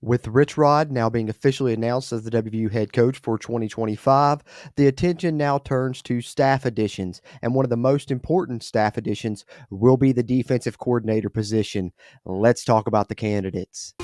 With Rich Rod now being officially announced as the WVU head coach for 2025, the attention now turns to staff additions, and one of the most important staff additions will be the defensive coordinator position. Let's talk about the candidates.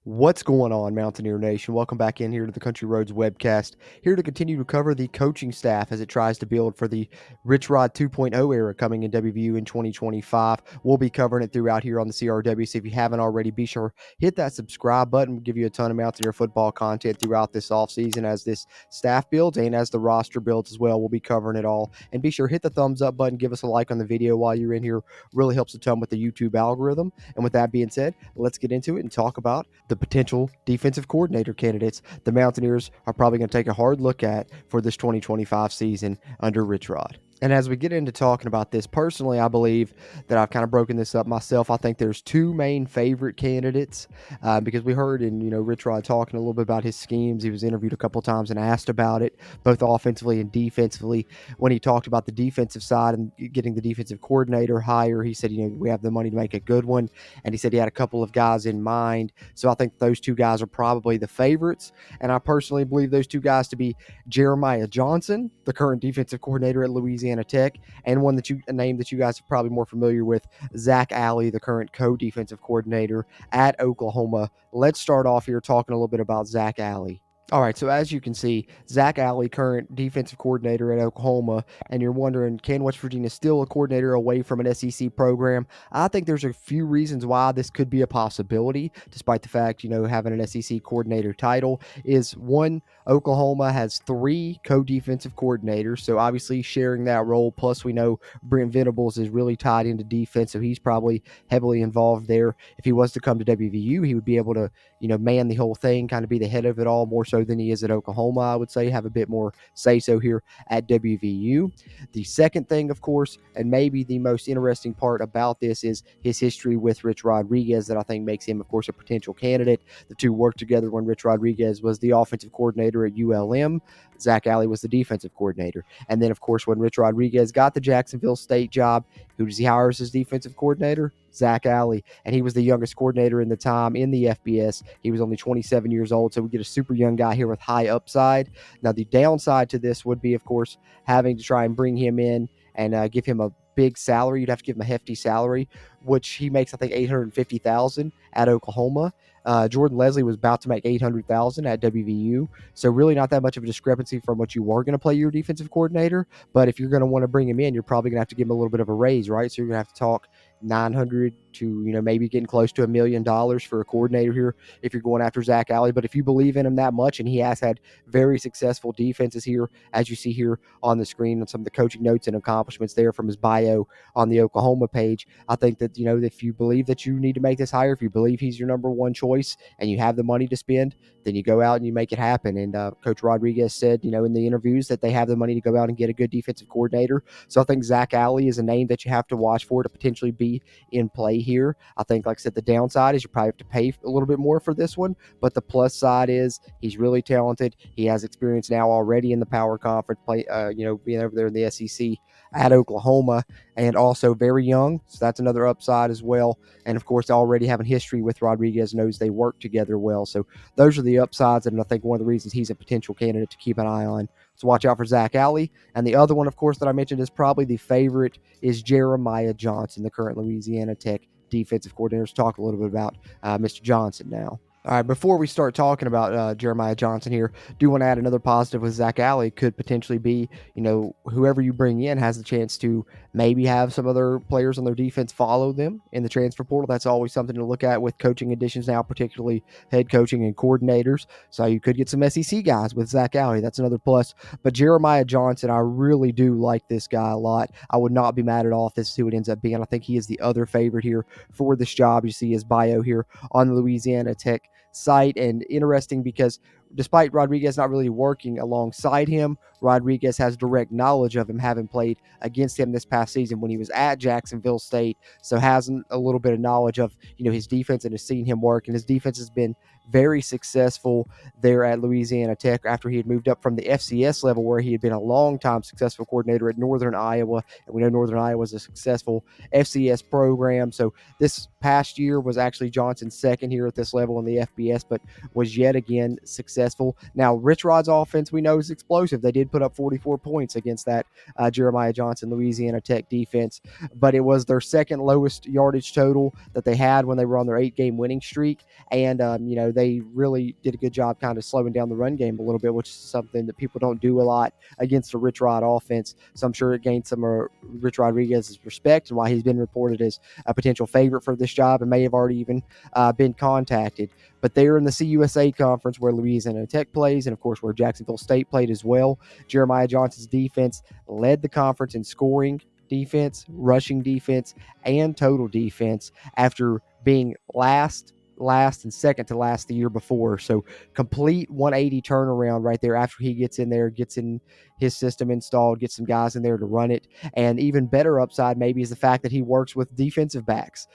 What's going on, Mountaineer Nation? Welcome back in here to the Country Roads webcast, here to continue to cover the coaching staff as it tries to build for the Rich Rod 2.0 era coming in WVU in 2025. We'll be covering it throughout here on the CRW, so if you haven't already, be sure hit that subscribe button. We'll give you a ton of Mountaineer football content throughout this offseason as this staff builds and as the roster builds as well. We'll be covering it all, and be sure hit the thumbs up button, give us a like on the video while you're in here. Really helps a ton with the YouTube algorithm. And with that being said, let's get into it and talk about the potential defensive coordinator candidates the Mountaineers are probably going to take a hard look at for this 2025 season under Rich Rod. And as we get into talking about this, personally, I believe that I've kind of broken this up myself. I think there's two main favorite candidates because we heard Rich Rod talking a little bit about his schemes. He was interviewed a couple times and asked about it, both offensively and defensively. When he talked about the defensive side and getting the defensive coordinator hire, he said, we have the money to make a good one. And he said he had a couple of guys in mind. So I think those two guys are probably the favorites. And I personally believe those two guys to be Jeremiah Johnson, the current defensive coordinator at Louisiana Tech, and a name that you guys are probably more familiar with, Zach Alley, the current co-defensive coordinator at Oklahoma. Let's start off here talking a little bit about Zach Alley. All right, so as you can see, Zach Alley, current defensive coordinator at Oklahoma, and you're wondering, can West Virginia still a coordinator away from an SEC program? I think there's a few reasons why this could be a possibility, despite the fact, having an SEC coordinator title, is one, Oklahoma has 3 co-defensive coordinators, so obviously sharing that role, plus we know Brent Venables is really tied into defense, so he's probably heavily involved there. If he was to come to WVU, he would be able to, man the whole thing, kind of be the head of it all, more so than he is at Oklahoma, I would say, have a bit more say-so here at WVU. The second thing, of course, and maybe the most interesting part about this is his history with Rich Rodriguez that I think makes him, of course, a potential candidate. The two worked together when Rich Rodriguez was the offensive coordinator at ULM. Zach Alley was the defensive coordinator. And then, of course, when Rich Rodriguez got the Jacksonville State job, who does he hire as his defensive coordinator? Zach Alley. And he was the youngest coordinator in the time in the FBS. He was only 27 years old, so we get a super young guy here with high upside. Now, the downside to this would be, of course, having to try and bring him in and give him a big salary. You'd have to give him a hefty salary, which he makes, I think, $850,000 at Oklahoma. Jordan Leslie was about to make $800,000 at WVU, so really not that much of a discrepancy from what you were going to play your defensive coordinator. But if you're going to want to bring him in, you're probably going to have to give him a little bit of a raise, right? So you're going to have to talk 900 to maybe getting close to $1 million for a coordinator here if you're going after Zach Alley. But if you believe in him that much, and he has had very successful defenses here, as you see here on the screen, and some of the coaching notes and accomplishments there from his bio on the Oklahoma page, I think that if you believe that you need to make this hire, if you believe he's your number one choice and you have the money to spend, then you go out and you make it happen. And Coach Rodriguez said, in the interviews that they have the money to go out and get a good defensive coordinator. So I think Zach Alley is a name that you have to watch for to potentially be in play here. I think, like I said, the downside is you probably have to pay a little bit more for this one, but the plus side is he's really talented. He has experience now already in the Power Conference, being over there in the SEC at Oklahoma, and also very young, so that's another upside as well. And of course, already having history with Rodriguez, knows they work together well. So those are the upsides, and I think one of the reasons he's a potential candidate to keep an eye on. So watch out for Zach Alley. And the other one, of course, that I mentioned is probably the favorite, is Jeremiah Johnson, the current Louisiana Tech defensive coordinator. Let's talk a little bit about Mr. Johnson now. All right, before we start talking about Jeremiah Johnson here, do want to add another positive with Zach Alley. Could potentially be, whoever you bring in has the chance to maybe have some other players on their defense follow them in the transfer portal. That's always something to look at with coaching additions now, particularly head coaching and coordinators. So you could get some SEC guys with Zach Alley. That's another plus. But Jeremiah Johnson, I really do like this guy a lot. I would not be mad at all if this is who it ends up being. I think he is the other favorite here for this job. You see his bio here on the Louisiana Tech site, and interesting because despite Rodriguez not really working alongside him, Rodriguez has direct knowledge of him, having played against him this past season when he was at Jacksonville State, so has a little bit of knowledge of his defense and has seen him work, and his defense has been very successful there at Louisiana Tech after he had moved up from the FCS level, where he had been a long-time successful coordinator at Northern Iowa. And we know Northern Iowa is a successful FCS program. So this past year was actually Johnson's second here at this level in the FBS, but was yet again successful. Now, Rich Rod's offense, we know, is explosive. They did put up 44 points against that Jeremiah Johnson Louisiana Tech defense, but it was their second lowest yardage total that they had when they were on their 8-game winning streak. And, they really did a good job kind of slowing down the run game a little bit, which is something that people don't do a lot against a Rich Rod offense. So I'm sure it gained some of Rich Rodriguez's respect, and why he's been reported as a potential favorite for this job and may have already even been contacted. But they're in the CUSA conference where Louisiana Tech plays, and of course where Jacksonville State played as well. Jeremiah Johnson's defense led the conference in scoring defense, rushing defense, and total defense after being last and second to last the year before. So complete 180 turnaround right there after he gets in there, gets in his system installed, gets some guys in there to run it. And even better upside maybe is the fact that he works with defensive backs,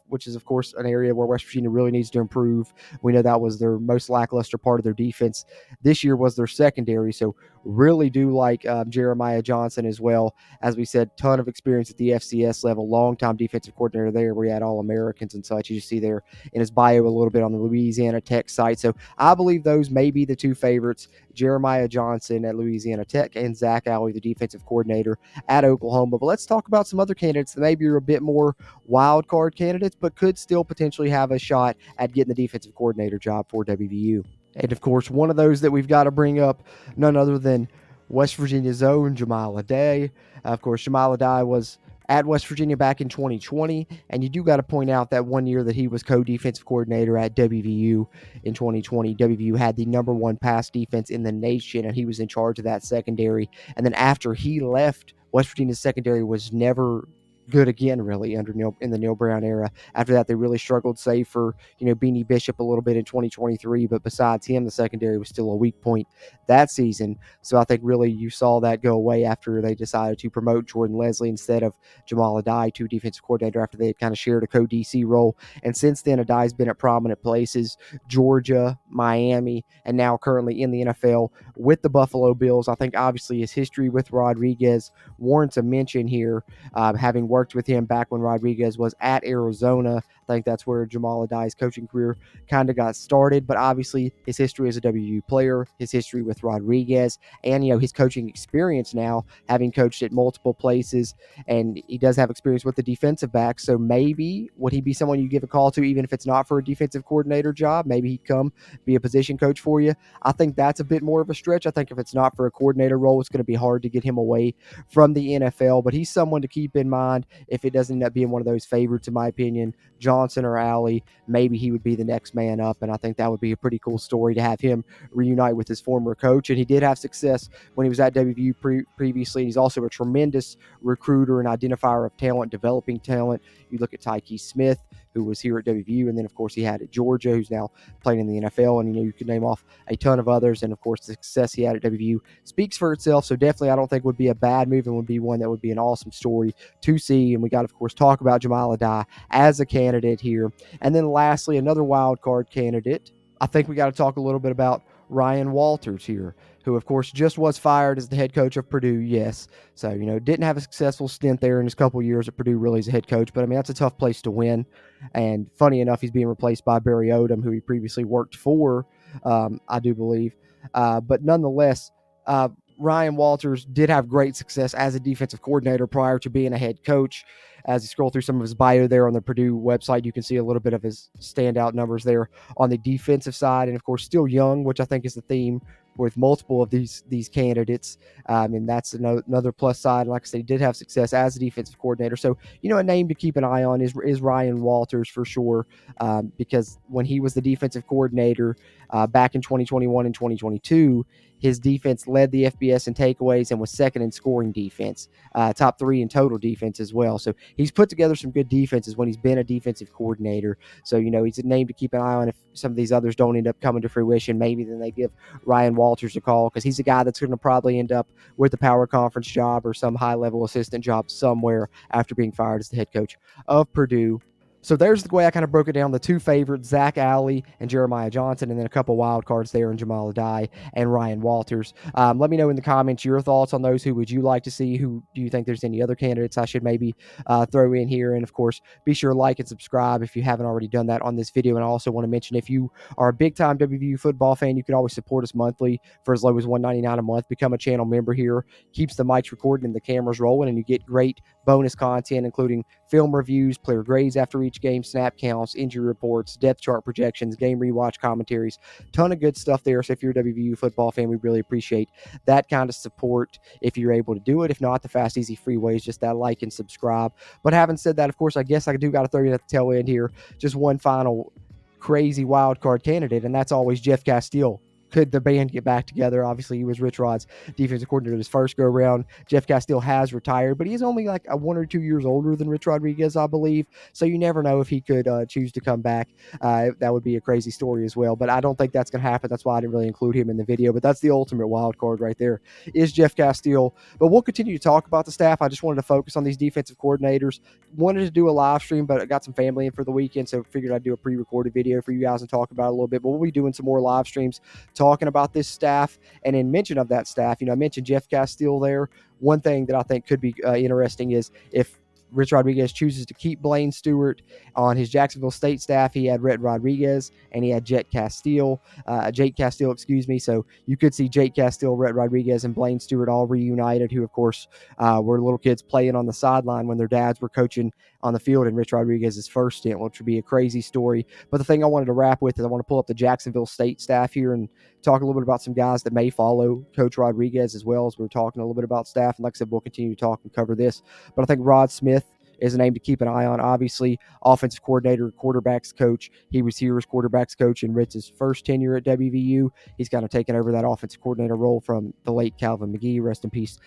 which is of course an area where West Virginia really needs to improve. We know that was their most lackluster part of their defense. This year was their secondary. So really do like Jeremiah Johnson as well. As we said, ton of experience at the FCS level, longtime defensive coordinator there, where he had All-Americans and such. You see there in his bio a little bit on the Louisiana Tech site. So I believe those may be the two favorites, Jeremiah Johnson at Louisiana Tech and Zach Alley, the defensive coordinator at Oklahoma. But let's talk about some other candidates that maybe are a bit more wild card candidates, but could still potentially have a shot at getting the defensive coordinator job for WVU. And of course, one of those that we've got to bring up, none other than West Virginia's own Jamal Aday. Of course, Jamal Aday was at West Virginia back in 2020, and you do got to point out that one year that he was co-defensive coordinator at WVU in 2020, WVU had the number one pass defense in the nation, and he was in charge of that secondary. And then after he left, West Virginia's secondary was never good again, really, in the Neil Brown era. After that, they really struggled, save for Beanie Bishop a little bit in 2023, but besides him, the secondary was still a weak point that season. So I think really you saw that go away after they decided to promote Jordan Leslie instead of Jamal Aday to defensive coordinator, after they had kind of shared a co-DC role. And since then, Adai's been at prominent places: Georgia, Miami, and now currently in the NFL with the Buffalo Bills. I think obviously his history with Rodriguez warrants a mention here, having worked with him back when Rodriguez was at Arizona. I think that's where Jamal Adai's coaching career kind of got started. But obviously his history as a WU player, his history with Rodriguez, and his coaching experience now, having coached at multiple places, and he does have experience with the defensive backs. So maybe would he be someone you give a call to, even if it's not for a defensive coordinator job? Maybe he'd come be a position coach for you. I think that's a bit more of a stretch. I think if it's not for a coordinator role, it's going to be hard to get him away from the NFL. But he's someone to keep in mind if it doesn't end up being one of those favorites, in my opinion. Johnson or Alley, maybe he would be the next man up, and I think that would be a pretty cool story to have him reunite with his former coach. And he did have success when he was at WVU previously. He's also a tremendous recruiter and identifier of talent, developing talent. You look at Tyke Smith, who was here at WVU, and then of course he had at Georgia, who's now playing in the NFL, and you could name off a ton of others. And of course the success he had at WVU speaks for itself. So definitely I don't think would be a bad move, and would be one that would be an awesome story to see. And we got to of course talk about Jamal Aday as a candidate here. And then lastly, another wild card candidate, I think we got to talk a little bit about Ryan Walters here, who of course just was fired as the head coach of Purdue. Yes. So, didn't have a successful stint there in his couple years at Purdue really as a head coach, but I mean, that's a tough place to win. And funny enough, he's being replaced by Barry Odom, who he previously worked for, I do believe. But nonetheless, Ryan Walters did have great success as a defensive coordinator prior to being a head coach. As you scroll through some of his bio there on the Purdue website, you can see a little bit of his standout numbers there on the defensive side. And of course, still young, which I think is the theme with multiple of these candidates. And that's another plus side. Like I said, he did have success as a defensive coordinator. So, a name to keep an eye on is Ryan Walters for sure, because when he was the defensive coordinator back in 2021 and 2022, his defense led the FBS in takeaways and was second in scoring defense, top 3 in total defense as well. So he's put together some good defenses when he's been a defensive coordinator. So, he's a name to keep an eye on. If some of these others don't end up coming to fruition, maybe then they give Ryan Walters a call, because he's a guy that's going to probably end up with a power conference job or some high-level assistant job somewhere after being fired as the head coach of Purdue. So there's the way I kind of broke it down. The two favorites, Zach Alley and Jeremiah Johnson, and then a couple wild cards there in Jamal Adai and Ryan Walters. Let me know in the comments your thoughts on those. Who would you like to see? Who do you think there's any other candidates I should maybe throw in here? And of course, be sure to like and subscribe if you haven't already done that on this video. And I also want to mention, if you are a big-time WVU football fan, you can always support us monthly for as low as $1.99 a month. Become a channel member here. Keeps the mics recording and the cameras rolling, and you get great bonus content, including film reviews, player grades after each game, snap counts, injury reports, depth chart projections, game rewatch commentaries, ton of good stuff there. So if you're a WVU football fan, we really appreciate that kind of support if you're able to do it. If not, the fast, easy, free way is just that like and subscribe. But having said that, of course, I guess I do got to throw you at the tail end here. Just one final crazy wild card candidate, and that's always Jeff Castile. Could the band get back together? Obviously, he was Rich Rod's defensive coordinator his first go around. Jeff Castile has retired, but he's only like 1 or 2 years older than Rich Rodriguez, I believe. So you never know if he could choose to come back. That would be a crazy story as well. But I don't think that's going to happen. That's why I didn't really include him in the video. But that's the ultimate wild card right there, is Jeff Castile. But we'll continue to talk about the staff. I just wanted to focus on these defensive coordinators. Wanted to do a live stream, but I got some family in for the weekend, so figured I'd do a pre-recorded video for you guys and talk about it a little bit. But we'll be doing some more live streams talking about this staff. And in mention of that staff, I mentioned Jeff Castile there. One thing that I think could be interesting is if Rich Rodriguez chooses to keep Blaine Stewart on his Jacksonville State staff. He had Rhett Rodriguez and he had Jake Castile, excuse me. So you could see Jake Castile, Rhett Rodriguez, and Blaine Stewart all reunited, who, of course, were little kids playing on the sideline when their dads were coaching on the field in Rich Rodriguez's first stint, which would be a crazy story. But the thing I wanted to wrap with is I want to pull up the Jacksonville State staff here and talk a little bit about some guys that may follow Coach Rodriguez, as well as we're talking a little bit about staff. And like I said, we'll continue to talk and cover this. But I think Rod Smith is a name to keep an eye on. Obviously, offensive coordinator, quarterbacks coach. He was here as quarterbacks coach in Ritz's first tenure at WVU. He's kind of taken over that offensive coordinator role from the late Calvin McGee, rest in peace,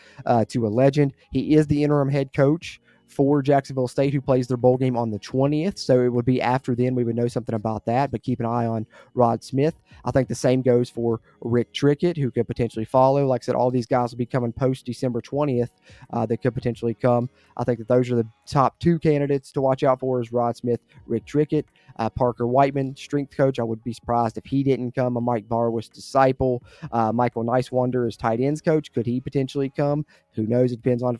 to a legend. He is the interim head coach for Jacksonville State, who plays their bowl game on the 20th. So it would be after then we would know something about that, but keep an eye on Rod Smith. I think the same goes for Rick Trickett, who could potentially follow. Like I said, all these guys will be coming post December 20th that could potentially come. I think that those are the top two candidates to watch out for, is Rod Smith, Rick Trickett. Parker Whiteman, strength coach. I would be surprised if he didn't come. A Mike Barwis disciple. Michael Nicewander is tight ends coach. Could he potentially come? Who knows? It depends on,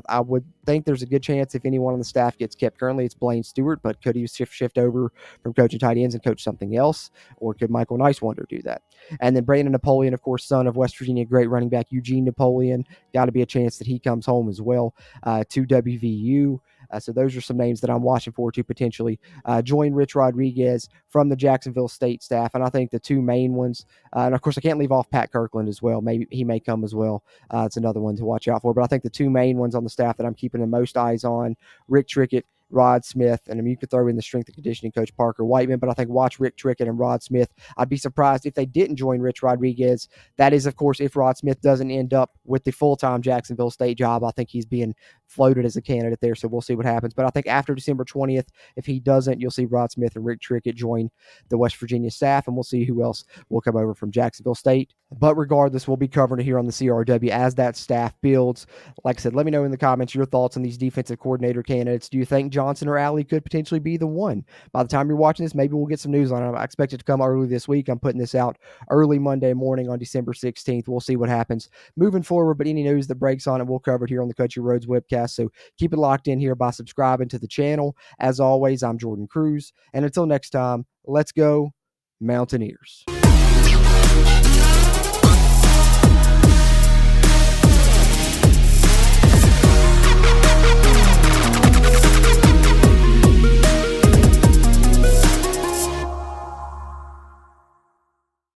I would think there's a good chance if anyone on the staff gets kept. Currently, it's Blaine Stewart, but could he shift over from coaching tight ends and coach something else? Or could Michael Nicewander do that? And then Brandon Napoleon, of course, son of West Virginia, great running back Eugene Napoleon. Got to be a chance that he comes home as well to WVU. So those are some names that I'm watching for to potentially join Rich Rodriguez from the Jacksonville State staff. And I think the two main ones, and of course I can't leave off Pat Kirkland as well. Maybe he may come as well. It's another one to watch out for. But I think the two main ones on the staff that I'm keeping the most eyes on, Rick Trickett, Rod Smith, and you could throw in the strength and conditioning coach Parker Whiteman, but I think watch Rick Trickett and Rod Smith. I'd be surprised if they didn't join Rich Rodriguez. That is, of course, if Rod Smith doesn't end up with the full-time Jacksonville State job. I think he's being floated as a candidate there, so we'll see what happens. But I think after December 20th, if he doesn't, you'll see Rod Smith and Rick Trickett join the West Virginia staff, and we'll see who else will come over from Jacksonville State. But regardless, we'll be covering it here on the CRW as that staff builds. Like I said, let me know in the comments your thoughts on these defensive coordinator candidates. Do you think Johnson or Alley could potentially be the one? By the time you're watching this, maybe we'll get some news on it. I expect it to come early this week. I'm putting this out early Monday morning on December 16th. We'll see what happens moving forward, but any news that breaks on it, we'll cover it here on the Country Roads webcast. So keep it locked in here by subscribing to the channel. As always, I'm Jordan Cruz, and until next time, let's go Mountaineers.